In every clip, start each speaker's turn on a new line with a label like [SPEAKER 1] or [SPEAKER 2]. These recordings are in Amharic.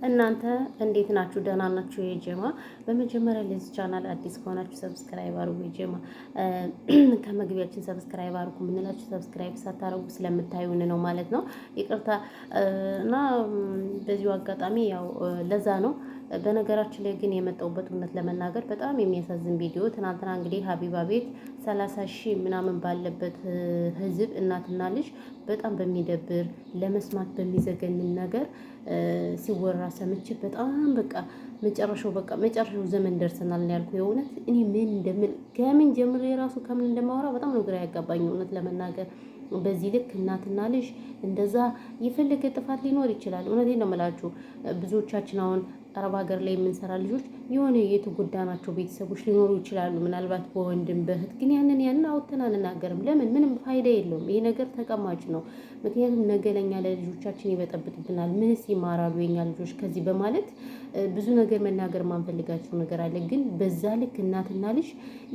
[SPEAKER 1] እናንተ እንዴት ናችሁ? ደህና ናችሁ? የጀማ በመጀመሪያ ለዚህ ቻናል አዲስ ከሆናችሁ ሰብስክራይብ አድርጉ። የጀማ ከመግቢያችን ሰብስክራይብ አድርጉ የምንላችሁ ሰብስክራይብ ሳታደርጉ ስለምታዩን ነው ማለት ነው። ይቅርታ እና በዚሁ አጋጣሚ ያው ለዛ ነው። በነገራችን ላይ ግን የመጣሁበት እውነት ለመናገር በጣም የሚያሳዝን ቪዲዮ ትናንትና እንግዲህ ሀቢባ ቤት 30,000 ምናምን ባለበት ህዝብ እናትና ልጅ በጣም በሚደብር ለመስማት በሚዘገንን ነገር ሲወራ ሰምቼ በጣም በቃ መጨረሻው ዘመን ደርሰናል ያልኩ የእውነት እኔ ምን እንደምል ከምን ጀምሬ የራሱ ከምን እንደማወራ በጣም ነው ግራ ያጋባኝ እውነት ለመናገር። በዚህ ልክ እናትና ልጅ እንደዛ የፈለገ ጥፋት ሊኖር ይችላል። እውነቴን ነው የምላችሁ። ብዙዎቻችን አሁን አረብ ሀገር ላይ የምንሰራ ልጆች የሆነ የተጎዳናቸው ቤተሰቦች ሊኖሩ ይችላሉ። ምናልባት በወንድም በእህት ግን ያንን አውጥተን አንናገርም። ለምን? ምንም ፋይዳ የለውም። ይሄ ነገር ተቀማጭ ነው። ምክንያቱም ነገ ለኛ ለልጆቻችን ይበጠብጥብናል። ምንስ ይማራሉ የኛ ልጆች ከዚህ በማለት ብዙ ነገር መናገር ማንፈልጋቸው ነገር አለ። ግን በዛ ልክ እናትና ልጅ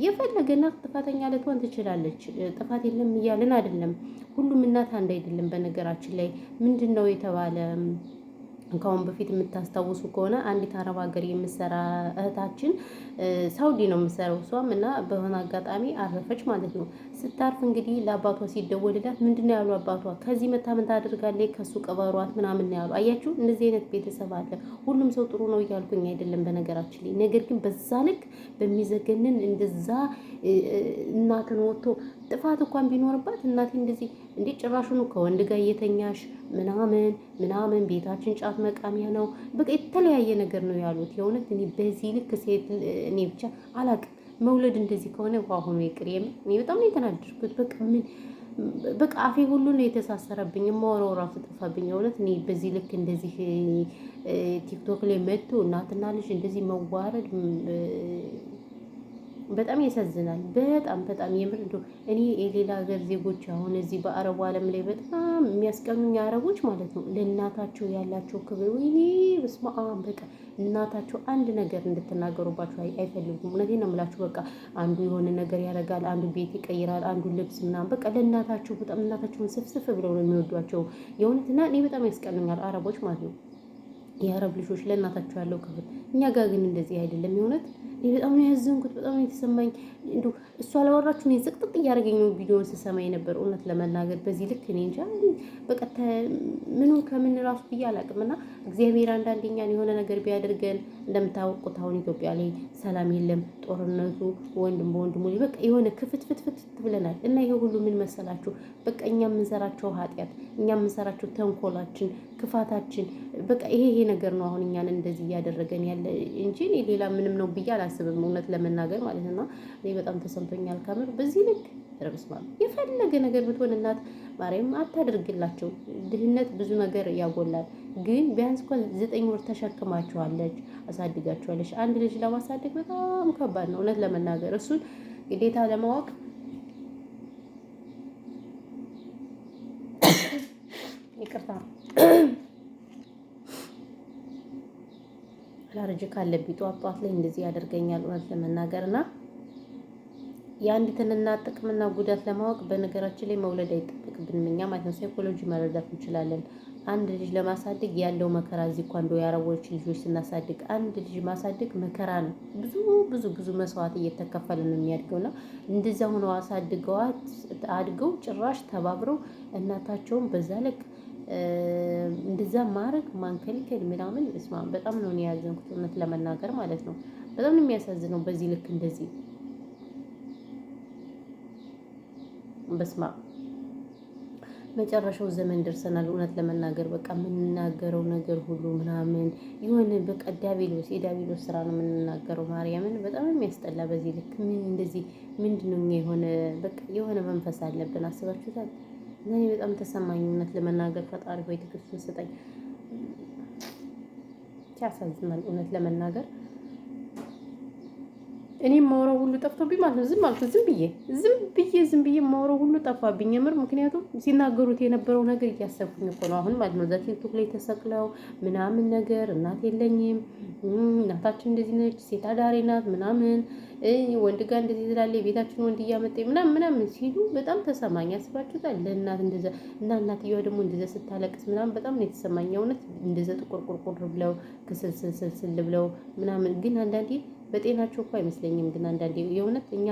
[SPEAKER 1] የፈለገ እናት ጥፋተኛ ልትሆን ትችላለች። ጥፋት የለም እያልን አይደለም። ሁሉም እናት አንድ አይደለም። በነገራችን ላይ ምንድን ነው የተባለ ከአሁን በፊት የምታስታውሱ ከሆነ አንዲት አረብ ሀገር የምትሰራ እህታችን ሳውዲ ነው የምትሰራው እሷም እና በሆነ አጋጣሚ አረፈች ማለት ነው። ስታርፍ እንግዲህ ለአባቷ ሲደወልላት ምንድን ነው ያሉ አባቷ ከዚህ መታ ምን ታደርጋለች ከሱ ቀበሯት ምናምን ነው ያሉ። አያችሁ እንደዚህ አይነት ቤተሰብ አለ። ሁሉም ሰው ጥሩ ነው እያልኩኝ አይደለም በነገራችን ላይ። ነገር ግን በዛ ልክ በሚዘገንን እንደዛ እናትን ወጥቶ ጥፋት እንኳን ቢኖርባት እናቴ እንደዚህ እንዴ ጭራሹኑ ከወንድ ጋር እየተኛሽ ምናምን ቤታችን ጫት መቃሚያ ነው በቃ የተለያየ ነገር ነው ያሉት። የእውነት እኔ በዚህ ልክ ሴት እኔ ብቻ አላቅም። መውለድ እንደዚህ ከሆነ ሆኖ ይቅር። እኔ በጣም ነው የተናደድኩት። በቃ አፌ ሁሉ ነው የተሳሰረብኝ። የማወራው ራሱ ጠፋብኝ። የእውነት እኔ በዚህ ልክ እንደዚህ ቲክቶክ ላይ መጥቶ እናትና ልጅ እንደዚህ መዋረድ በጣም ያሳዝናል። በጣም የምር እንደው እኔ የሌላ ሀገር ዜጎች አሁን እዚህ በአረቡ ዓለም ላይ በጣም የሚያስቀኑኝ አረቦች ማለት ነው ለእናታቸው ያላቸው ክብር ወይኔ በስመ አብ በቃ እናታቸው አንድ ነገር እንድትናገሩባቸው አይፈልጉም። እውነቴን ነው የምላችሁ። በቃ አንዱ የሆነ ነገር ያደርጋል፣ አንዱ ቤት ይቀይራል፣ አንዱ ልብስ ምናምን በቃ ለእናታቸው በጣም እናታቸውን ስፍስፍ ብለው ነው የሚወዷቸው የእውነትና እኔ በጣም ያስቀኑኛል አረቦች ማለት ነው። የአረብ ልጆች ለእናታቸው ያለው ክብር እኛ ጋር ግን እንደዚህ አይደለም። የእውነት በጣም ነው ያዘንኩት። በጣም ነው የተሰማኝ። እንደው እሷ አላወራችሁ እኔ ዝቅጥጥ እያደረገኝ ነው ቪዲዮውን ስሰማ የነበር እውነት ለመናገር በዚህ ልክ እኔ እንጃ በቃ ምኑ ከምን ራሱ ብዬ አላውቅም። እና እግዚአብሔር አንዳንደኛን የሆነ ነገር ቢያደርገን እንደምታወቁት አሁን ኢትዮጵያ ላይ ሰላም የለም፣ ጦርነቱ ወንድም በወንድሙ በቃ የሆነ ክፍትፍትፍት ብለናል። እና ይሄ ሁሉ ምን መሰላችሁ? በቃ እኛ የምንሰራቸው ኃጢአት፣ እኛ የምንሰራቸው ተንኮላችን፣ ክፋታችን በቃ ይሄ ነገር ነው አሁን እኛን እንደዚህ እያደረገን ያለ እንጂ ሌላ ምንም ነው ብዬ አላስብም እውነት ለመናገር ማለት ነው። እኔ በጣም ተሰምቶኛል ከምር በዚህ ልክ ረብስማል። የፈለገ ነገር ብትሆን እናት ማርያም አታደርግላቸው። ድህነት ብዙ ነገር ያጎላል። ግን ቢያንስ እንኳን 9 ወር ተሸክማቸዋለች፣ አሳድጋቸዋለች። አንድ ልጅ ለማሳደግ በጣም ከባድ ነው እውነት ለመናገር። እሱን ግዴታ ለማወቅ ይቅርታ አላርጅ ካለብኝ ጧት ላይ እንደዚህ ያደርገኛል እውነት ለመናገር እና የአንዲትን እናት ጥቅምና ጉዳት ለማወቅ በነገራችን ላይ መውለድ አይጠበቅብንም እኛ ማለት ነው። ሳይኮሎጂ መረዳት እንችላለን። አንድ ልጅ ለማሳደግ ያለው መከራ እዚህ እንኳን እንደው የአረቦች ልጆች ስናሳድግ አንድ ልጅ ማሳደግ መከራ ነው። ብዙ መስዋዕት እየተከፈለ ነው የሚያድገውና እንደዛ ሆነው አድገው ጭራሽ ተባብረው እናታቸውን በዛ ልክ እንደዛ ማድረግ ማንከልከል ምናምን እስማ በጣም ነው ያዘንኩት እውነት ለመናገር ማለት ነው። በጣም ነው የሚያሳዝነው በዚህ ልክ እንደዚህ በስማ መጨረሻው ዘመን ደርሰናል እውነት ለመናገር። በቃ የምንናገረው ነገር ሁሉ ምናምን የሆነ በቃ የዳቢሎስ ስራ ነው የምንናገረው። ማርያምን በጣም የሚያስጠላ በዚህ ልክ ምን እንደዚህ ምንድነው የሆነ መንፈስ አለብን። አስባችሁታል? እኔ በጣም ተሰማኝ እውነት ለመናገር። ፈጣሪ ሆይ ትዕግስቱን ስጠኝ። ያሳዝናል እውነት ለመናገር። እኔ የማወራው ሁሉ ጠፍቶብኝ ማለት ነው። ዝም ብዬ የማወራው ሁሉ ጠፋብኝ የምር። ምክንያቱም ሲናገሩት የነበረው ነገር እያሰብኩኝ እኮ ነው አሁን ማለት ነው። እዛ ቲክቶክ ላይ ተሰቅለው ምናምን ነገር እናት የለኝም፣ እናታችን እንደዚህ ነች፣ ሴት አዳሪ ናት ምናምን፣ ወንድ ጋር እንደዚህ ትላለች፣ የቤታችን ወንድ እያመጣኝ ምናምን ሲሉ በጣም ተሰማኝ። አስባችሁታል? ለእናት እንደዛ እና እናትየዋ ደግሞ እንደዛ ስታለቅስ ምናምን በጣም ነው የተሰማኝ። እውነት እንደዛ ጥቁር ቁርቁር ብለው ክስልስልስል ብለው ምናምን። ግን አንዳንዴ በጤናቸው እኮ አይመስለኝም። ግን አንዳንዴ የእውነት እኛ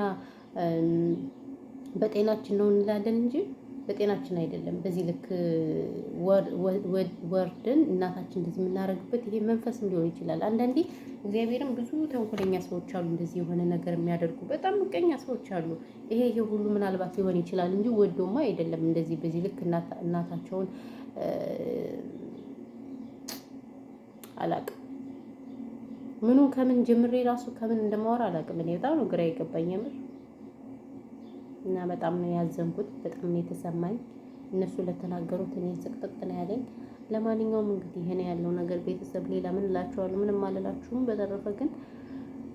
[SPEAKER 1] በጤናችን ነው እንላለን እንጂ በጤናችን አይደለም። በዚህ ልክ ወርደን እናታችን እንደዚህ የምናደርግበት ይሄ መንፈስም ሊሆን ይችላል። አንዳንዴ እግዚአብሔርም ብዙ ተንኮለኛ ሰዎች አሉ፣ እንደዚህ የሆነ ነገር የሚያደርጉ በጣም ምቀኛ ሰዎች አሉ። ይሄ ሁሉ ምናልባት ሊሆን ይችላል እንጂ ወዶማ አይደለም። እንደዚህ በዚህ ልክ እናታቸውን አላቅም። ምኑን ከምን ጀምሬ ራሱ ከምን እንደማወራ አላውቅም። እኔ በጣም ነው ግራ የገባኝ የምር። እና በጣም ነው ያዘንኩት፣ በጣም ነው የተሰማኝ። እነሱ ለተናገሩት እኔ ስቅጥጥ ነው ያለኝ። ለማንኛውም እንግዲህ ይሄ ነው ያለው ነገር ቤተሰብ። ሌላ ምን እላችኋለሁ? ምንም አልላችሁም። በተረፈ ግን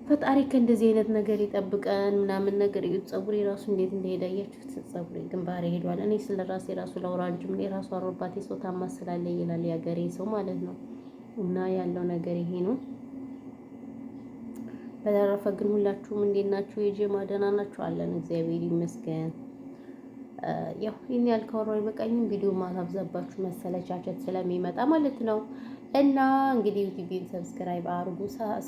[SPEAKER 1] ፈጣሪ ከእንደዚህ አይነት ነገር ይጠብቀን ምናምን ነገር። ፀጉሬ ራሱ እንዴት እንደሄደ አያችሁት? ፀጉሬ ግንባሬ ሄዷል። እኔ ስለ ራሴ ራሱ ላውራ እንጂ እኔ ራሱ አሮባቴ ሰው ታማስላለ ይላል ያገሬ ሰው ማለት ነው። እና ያለው ነገር ይሄ ነው። በተረፈ ግን ሁላችሁም እንዴት ናችሁ? የጀማ ደህና ናችሁ? አለን እግዚአብሔር ይመስገን። ያው ይሄን ያልከወራው አይበቃኝም። ቪዲዮ ማታብዛባችሁ መሰለቻቸት ስለሚመጣ ማለት ነው። እና እንግዲህ ዩቲዩብን ሰብስክራይብ አድርጉ።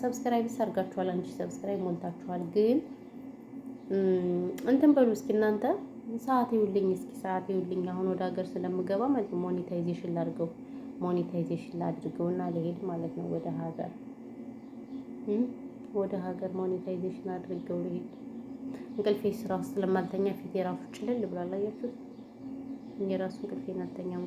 [SPEAKER 1] ሰብስክራይብ ሰርጋችኋል፣ አንቺ ሰብስክራይብ ሞልታችኋል። ግን እንትን በሉ እስኪ እናንተ ሰዓት ይውልኝ፣ እስኪ ሰዓት ይውልኝ። አሁን ወደ ሀገር ስለምገባ ማለት ነው ሞኔታይዜሽን ላድርገውና ልሄድ ማለት ነው ወደ ሀገር ሞኔታይዜሽን አድርገው ልሄድ። እንቅልፌ ስራ ስለማልተኛ ፊቴ ራሱ ጭልል ብሏል። አያችሁት? የራሱ እንቅልፌን አልተኛም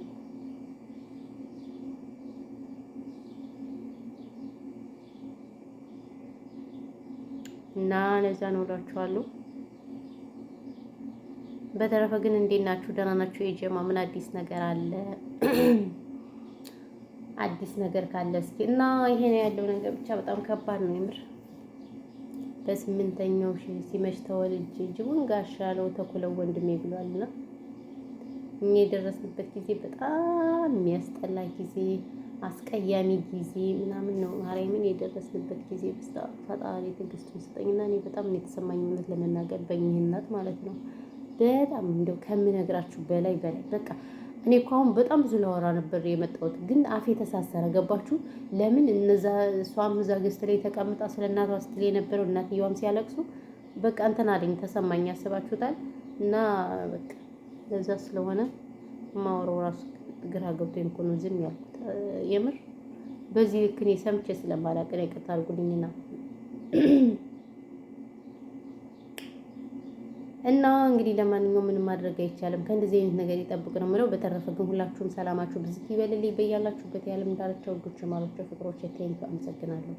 [SPEAKER 1] እና ለዛ ነው እላችኋለሁ። በተረፈ ግን እንዴት ናችሁ? ደህና ናችሁ? የጀማ ምን አዲስ ነገር አለ? አዲስ ነገር ካለ እስኪ እና ይሄ ነው ያለው ነገር። ብቻ በጣም ከባድ ነው የምር። በስምንተኛው ሲመሽ ተወልጄ ጅቡን ጋሻ ነው ተኩለው ወንድሜ ብሏልና እኛ የደረስንበት ጊዜ በጣም የሚያስጠላ ጊዜ፣ አስቀያሚ ጊዜ ምናምን ነው። ማርያምን የደረስንበት ጊዜ ፈጣሪ ትዕግስቱን ስጠኝና እኔ በጣም ነው የተሰማኝ እውነት ለመናገር በእኚህነት ማለት ነው። በጣም እንደው ከምነግራችሁ በላይ በቃ እኔ እኮ አሁን በጣም ብዙ ላወራ ነበር የመጣሁት፣ ግን አፌ ተሳሰረ። ገባችሁ? ለምን እነዛ እሷም እዛ ገዝት ላይ ተቀምጣ ስለ እናቷ ስትል የነበረው እናትየዋም ሲያለቅሱ በቃ እንትን አለኝ ተሰማኝ። ያስባችሁታል? እና በቃ ለዛ ስለሆነ ማወራው ራሱ ግራ ገብቶኝ እኮ ነው ዝም ያልኩት የምር። በዚህ ልክ እኔ ሰምቼ ስለማላውቅ ነው። ይቅርታ አድርጉልኝና እና እንግዲህ ለማንኛውም ምንም ማድረግ አይቻልም። ከእንደዚህ አይነት ነገር ይጠብቅ ነው የምለው። በተረፈ ግን ሁላችሁም ሰላማችሁ ብዝት ይበልልኝ በያላችሁበት የዓለም ዳርቻ። ውዶች፣ ማሮች፣ ፍቅሮች፣ ቴንኪው አመሰግናለሁ።